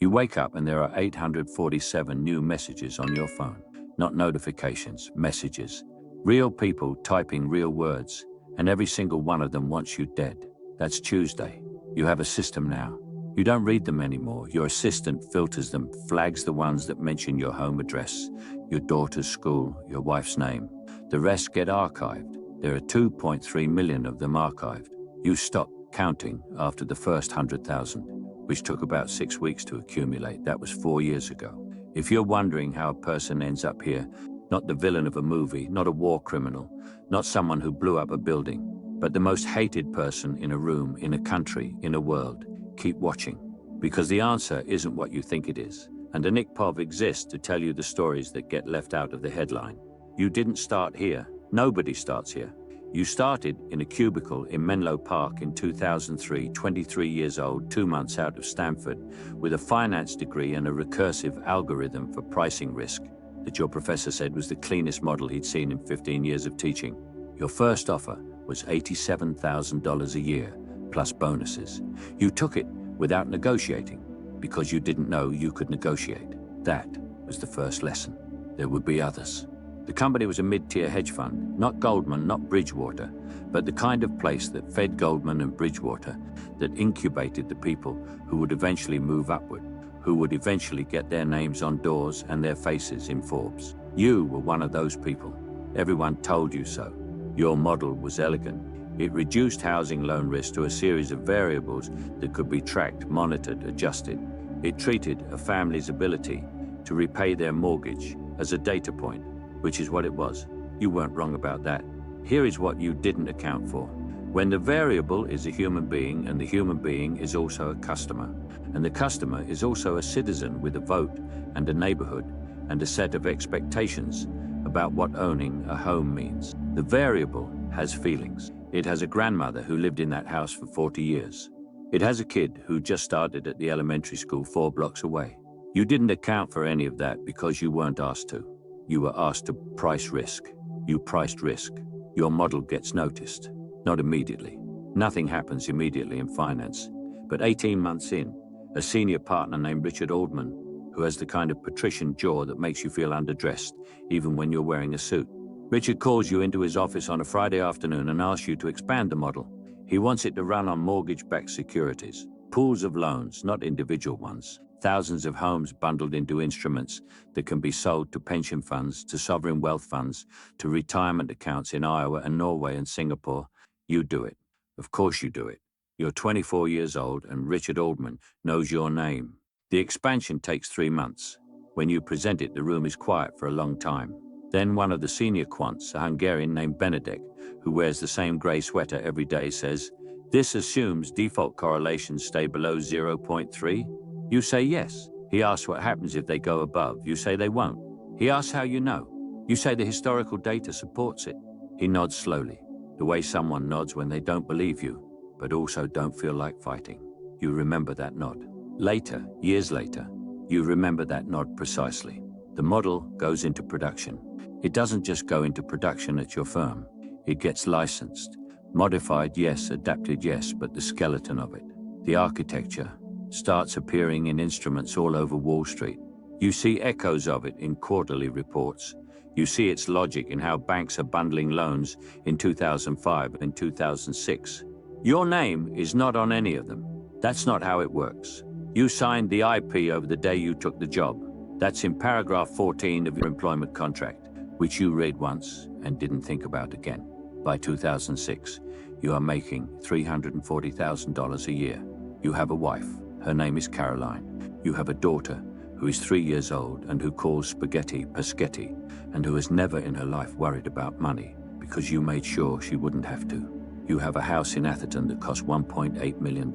You wake up and there are 847 new messages on your phone. Not notifications, messages. Real people typing real words, and every single one of them wants you dead. That's Tuesday. You have a system now. You don't read them anymore. Your assistant filters them, flags the ones that mention your home address, your daughter's school, your wife's name. The rest get archived. There are 2.3 million of them archived. You stop counting after the first 100,000, which took about 6 weeks to accumulate. That was 4 years ago. If you're wondering how a person ends up here, not the villain of a movie, not a war criminal, not someone who blew up a building, but the most hated person in a room, in a country, in a world, keep watching. Because the answer isn't what you think it is. And a Nick POV exists to tell you the stories that get left out of the headline. You didn't start here. Nobody starts here. You started in a cubicle in Menlo Park in 2003, 23 years old, 2 months out of Stanford, with a finance degree and a recursive algorithm for pricing risk that your professor said was the cleanest model he'd seen in 15 years of teaching. Your first offer was $87,000 a year, plus bonuses. You took it without negotiating, because you didn't know you could negotiate. That was the first lesson. There would be others. The company was a mid-tier hedge fund, not Goldman, not Bridgewater, but the kind of place that fed Goldman and Bridgewater, that incubated the people who would eventually move upward, who would eventually get their names on doors and their faces in Forbes. You were one of those people. Everyone told you so. Your model was elegant. It reduced housing loan risk to a series of variables that could be tracked, monitored, adjusted. It treated a family's ability to repay their mortgage as a data point, which is what it was. You weren't wrong about that. Here is what you didn't account for. When the variable is a human being, and the human being is also a customer, and the customer is also a citizen with a vote and a neighborhood and a set of expectations about what owning a home means. The variable has feelings. It has a grandmother who lived in that house for 40 years. It has a kid who just started at the elementary school 4 blocks away. You didn't account for any of that because you weren't asked to. You were asked to price risk. You priced risk. Your model gets noticed. Not immediately. Nothing happens immediately in finance. But 18 months in, a senior partner named Richard Aldman, who has the kind of patrician jaw that makes you feel underdressed, even when you're wearing a suit. Richard calls you into his office on a Friday afternoon and asks you to expand the model. He wants it to run on mortgage-backed securities, pools of loans, not individual ones. Thousands of homes bundled into instruments that can be sold to pension funds, to sovereign wealth funds, to retirement accounts in Iowa and Norway and Singapore. You do it. Of course you do it. You're 24 years old and Richard Aldman knows your name. The expansion takes 3 months. When you present it, the room is quiet for a long time. Then one of the senior quants, a Hungarian named Benedek, who wears the same grey sweater every day, says, "This assumes default correlations stay below 0.3? You say yes. He asks what happens if they go above. You say they won't. He asks how you know. You say the historical data supports it. He nods slowly, the way someone nods when they don't believe you, but also don't feel like fighting. You remember that nod. Later, years later, you remember that nod precisely. The model goes into production. It doesn't just go into production at your firm. It gets licensed. Modified, yes. Adapted, yes. But the skeleton of it, the architecture, starts appearing in instruments all over Wall Street. You see echoes of it in quarterly reports. You see its logic in how banks are bundling loans in 2005 and 2006. Your name is not on any of them. That's not how it works. You signed the IP over the day you took the job. That's in paragraph 14 of your employment contract, which you read once and didn't think about again. By 2006, you are making $340,000 a year. You have a wife. Her name is Caroline. You have a daughter who is 3 years old and who calls spaghetti paschetti, and who has never in her life worried about money because you made sure she wouldn't have to. You have a house in Atherton that costs $1.8 million.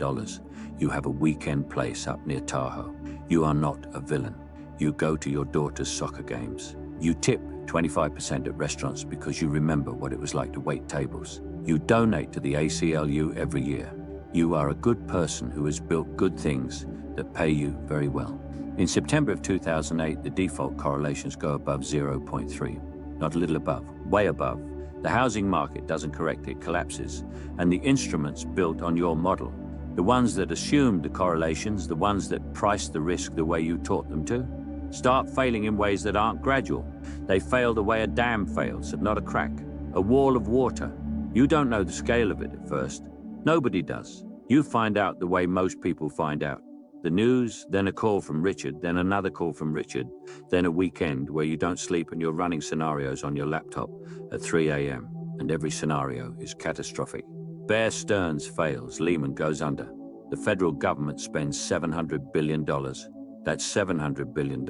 You have a weekend place up near Tahoe. You are not a villain. You go to your daughter's soccer games. You tip 25% at restaurants because you remember what it was like to wait tables. You donate to the ACLU every year. You are a good person who has built good things that pay you very well. In September of 2008, the default correlations go above 0.3, not a little above, way above. The housing market doesn't correct, it collapses, and the instruments built on your model The ones that assumed the correlations, the ones that priced the risk the way you taught them to, start failing in ways that aren't gradual. They fail the way a dam fails, not a crack. A wall of water. You don't know the scale of it at first. Nobody does. You find out the way most people find out. The news, then a call from Richard, then another call from Richard, then a weekend where you don't sleep and you're running scenarios on your laptop at 3 a.m. and every scenario is catastrophic. Bear Stearns fails, Lehman goes under. The federal government spends $700 billion. That's $700 billion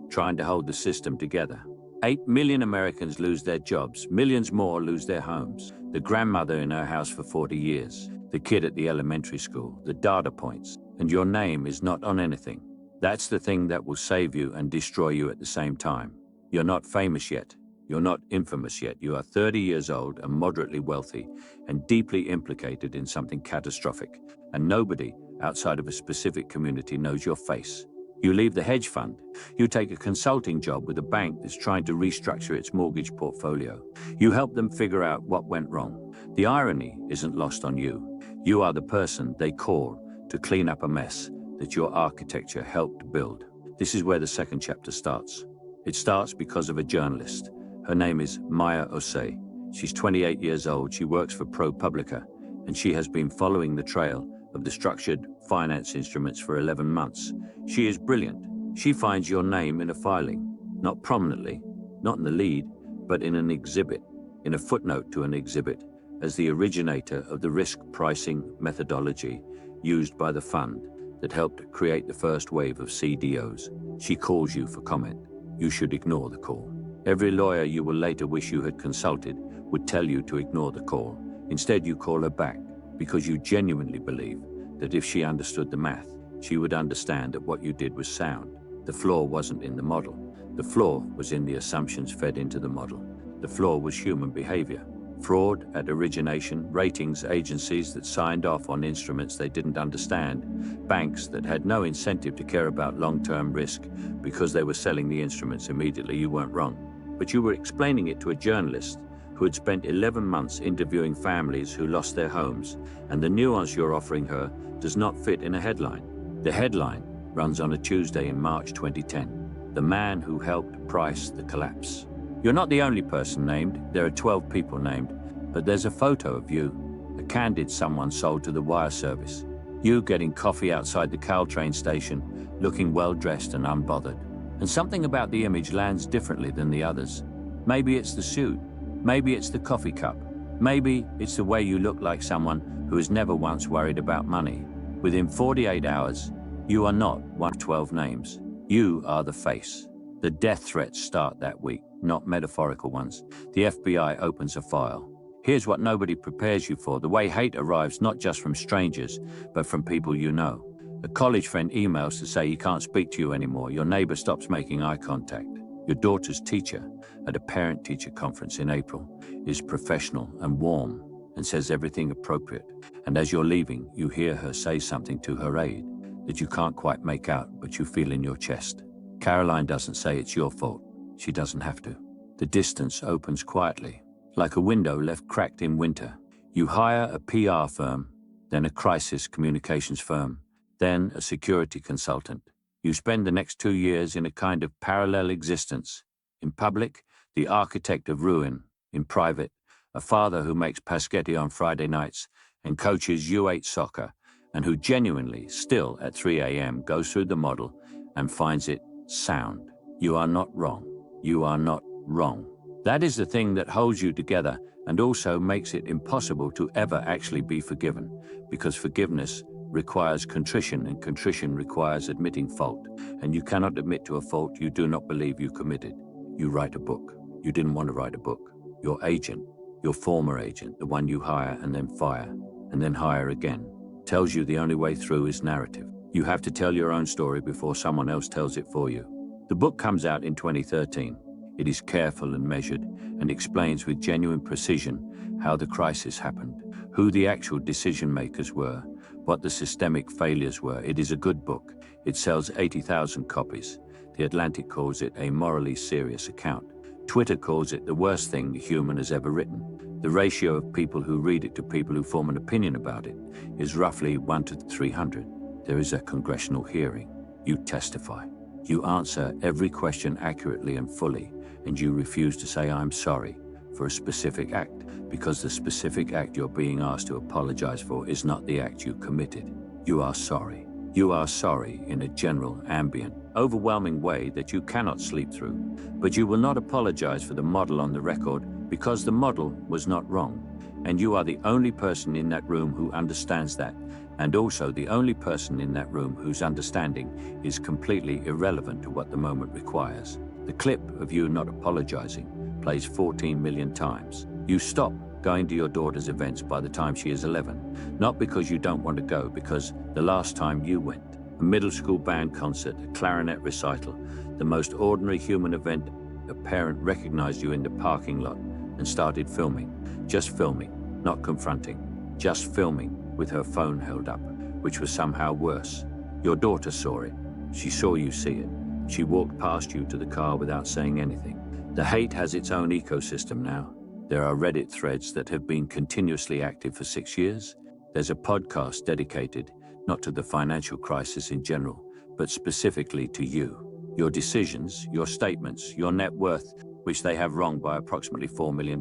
trying to hold the system together. 8 million Americans lose their jobs, millions more lose their homes. The grandmother in her house for 40 years, the kid at the elementary school, the data points, and your name is not on anything. That's the thing that will save you and destroy you at the same time. You're not famous yet. You're not infamous yet. You are 30 years old and moderately wealthy and deeply implicated in something catastrophic. And nobody outside of a specific community knows your face. You leave the hedge fund. You take a consulting job with a bank that's trying to restructure its mortgage portfolio. You help them figure out what went wrong. The irony isn't lost on you. You are the person they call to clean up a mess that your architecture helped build. This is where the second chapter starts. It starts because of a journalist. Her name is Maya Osei. She's 28 years old. She works for ProPublica, and she has been following the trail of the structured finance instruments for 11 months. She is brilliant. She finds your name in a filing, not prominently, not in the lead, but in an exhibit, in a footnote to an exhibit, as the originator of the risk pricing methodology used by the fund that helped create the first wave of CDOs. She calls you for comment. You should ignore the call. Every lawyer you will later wish you had consulted would tell you to ignore the call. Instead, you call her back because you genuinely believe that if she understood the math, she would understand that what you did was sound. The flaw wasn't in the model. The flaw was in the assumptions fed into the model. The flaw was human behavior. Fraud at origination, ratings agencies that signed off on instruments they didn't understand, banks that had no incentive to care about long-term risk because they were selling the instruments immediately. You weren't wrong, but you were explaining it to a journalist who had spent 11 months interviewing families who lost their homes, and the nuance you're offering her does not fit in a headline. The headline runs on a Tuesday in March 2010. The man who helped price the collapse. You're not the only person named. There are 12 people named, but there's a photo of you, a candid someone sold to the wire service. You getting coffee outside the Caltrain station, looking well-dressed and unbothered. And something about the image lands differently than the others. Maybe it's the suit. Maybe it's the coffee cup. Maybe it's the way you look like someone who has never once worried about money. Within 48 hours, you are not one of 12 names. You are the face. The death threats start that week, not metaphorical ones. The FBI opens a file. Here's what nobody prepares you for: the way hate arrives not just from strangers, but from people you know. A college friend emails to say he can't speak to you anymore. Your neighbor stops making eye contact. Your daughter's teacher at a parent-teacher conference in April is professional and warm and says everything appropriate. And as you're leaving, you hear her say something to her aide that you can't quite make out, but you feel in your chest. Caroline doesn't say it's your fault. She doesn't have to. The distance opens quietly, like a window left cracked in winter. You hire a PR firm, then a crisis communications firm, then a security consultant. You spend the next 2 years in a kind of parallel existence. In public, the architect of ruin. In private, a father who makes paschetti on Friday nights and coaches U8 soccer, and who genuinely, still at 3 a.m., goes through the model and finds it sound. You are not wrong. You are not wrong. That is the thing that holds you together and also makes it impossible to ever actually be forgiven, because forgiveness requires contrition, and contrition requires admitting fault, and you cannot admit to a fault you do not believe you committed. You write a book. You didn't want to write a book. Your agent, your former agent, the one you hire and then fire, and then hire again, tells you the only way through is narrative. You have to tell your own story before someone else tells it for you. The book comes out in 2013. It is careful and measured and explains with genuine precision how the crisis happened, who the actual decision makers were, what the systemic failures were. It is a good book. It sells 80,000 copies. The Atlantic calls it a morally serious account. Twitter calls it the worst thing a human has ever written. The ratio of people who read it to people who form an opinion about it is roughly 1 to 300. There is a congressional hearing. You testify. You answer every question accurately and fully, and you refuse to say "I'm sorry" for a specific act, because the specific act you're being asked to apologize for is not the act you committed. You are sorry. You are sorry in a general, ambient, overwhelming way that you cannot sleep through. But you will not apologize for the model on the record because the model was not wrong. And you are the only person in that room who understands that, and also the only person in that room whose understanding is completely irrelevant to what the moment requires. The clip of you not apologizing plays 14 million times. You stop going to your daughter's events by the time she is 11, not because you don't want to go, because the last time you went, a middle school band concert, a clarinet recital, the most ordinary human event, a parent recognized you in the parking lot and started filming. Just filming, not confronting, just filming with her phone held up, which was somehow worse. Your daughter saw it. She saw you see it. She walked past you to the car without saying anything. The hate has its own ecosystem now. There are Reddit threads that have been continuously active for 6 years. There's a podcast dedicated not to the financial crisis in general, but specifically to you. Your decisions, your statements, your net worth, which they have wrong by approximately $4 million,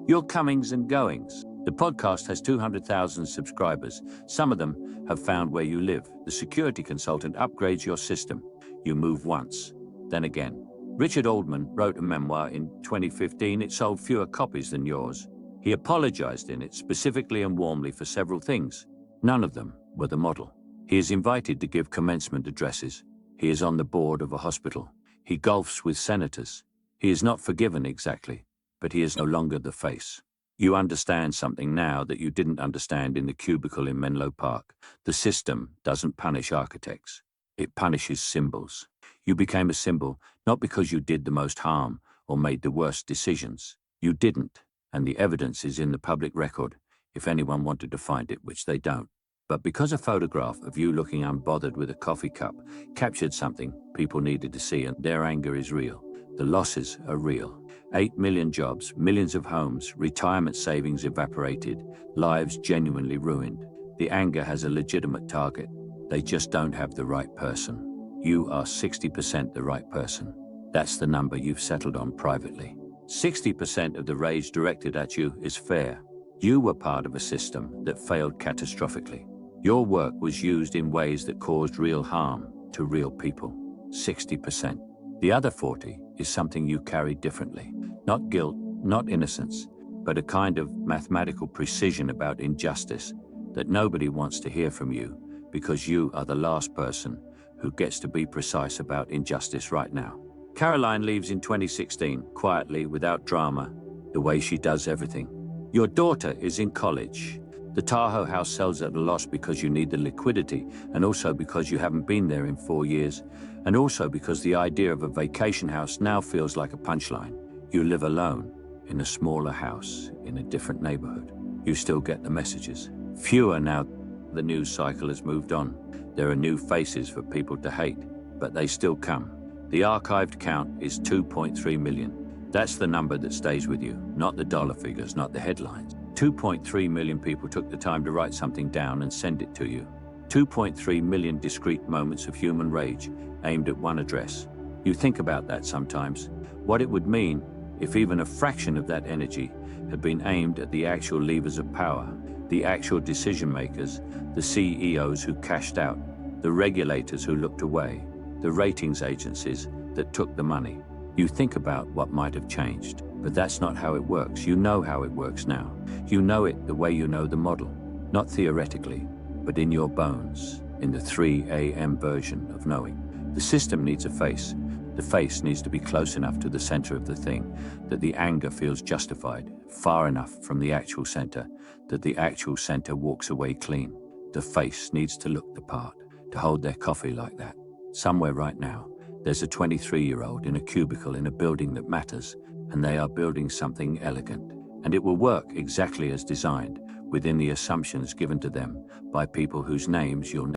your comings and goings. The podcast has 200,000 subscribers. Some of them have found where you live. The security consultant upgrades your system. You move once, then again. Richard Oldman wrote a memoir in 2015. It sold fewer copies than yours. He apologized in it specifically and warmly for several things. None of them were the model. He is invited to give commencement addresses. He is on the board of a hospital. He golfs with senators. He is not forgiven exactly, but he is no longer the face. You understand something now that you didn't understand in the cubicle in Menlo Park. The system doesn't punish architects. It punishes symbols. You became a symbol not because you did the most harm or made the worst decisions. You didn't, and the evidence is in the public record, if anyone wanted to find it, which they don't. But because a photograph of you looking unbothered with a coffee cup captured something people needed to see, and their anger is real. The losses are real. 8 million jobs, millions of homes, retirement savings evaporated, lives genuinely ruined. The anger has a legitimate target. They just don't have the right person. You are 60% the right person. That's the number you've settled on privately. 60% of the rage directed at you is fair. You were part of a system that failed catastrophically. Your work was used in ways that caused real harm to real people. 60%. The other 40 is something you carry differently. Not guilt, not innocence, but a kind of mathematical precision about injustice that nobody wants to hear from you, because you are the last person who gets to be precise about injustice right now. Caroline leaves in 2016, quietly, without drama, the way she does everything. Your daughter is in college. The Tahoe house sells at a loss because you need the liquidity, and also because you haven't been there in 4 years, and also because the idea of a vacation house now feels like a punchline. You live alone, in a smaller house, in a different neighborhood. You still get the messages. Fewer now. The news cycle has moved on. There are new faces for people to hate, but they still come. The archived count is 2.3 million. That's the number that stays with you, not the dollar figures, not the headlines. 2.3 million people took the time to write something down and send it to you. 2.3 million discrete moments of human rage aimed at one address. You think about that sometimes, what it would mean if even a fraction of that energy had been aimed at the actual levers of power, the actual decision makers, the CEOs who cashed out, the regulators who looked away, the ratings agencies that took the money. You think about what might have changed, but that's not how it works. You know how it works now. You know it the way you know the model, not theoretically, but in your bones, in the 3 a.m. version of knowing. The system needs a face. The face needs to be close enough to the center of the thing that the anger feels justified, far enough from the actual center that the actual center walks away clean. The face needs to look the part, to hold their coffee like that. Somewhere right now, there's a 23-year-old in a cubicle in a building that matters, and they are building something elegant. And it will work exactly as designed, within the assumptions given to them by people whose names you'll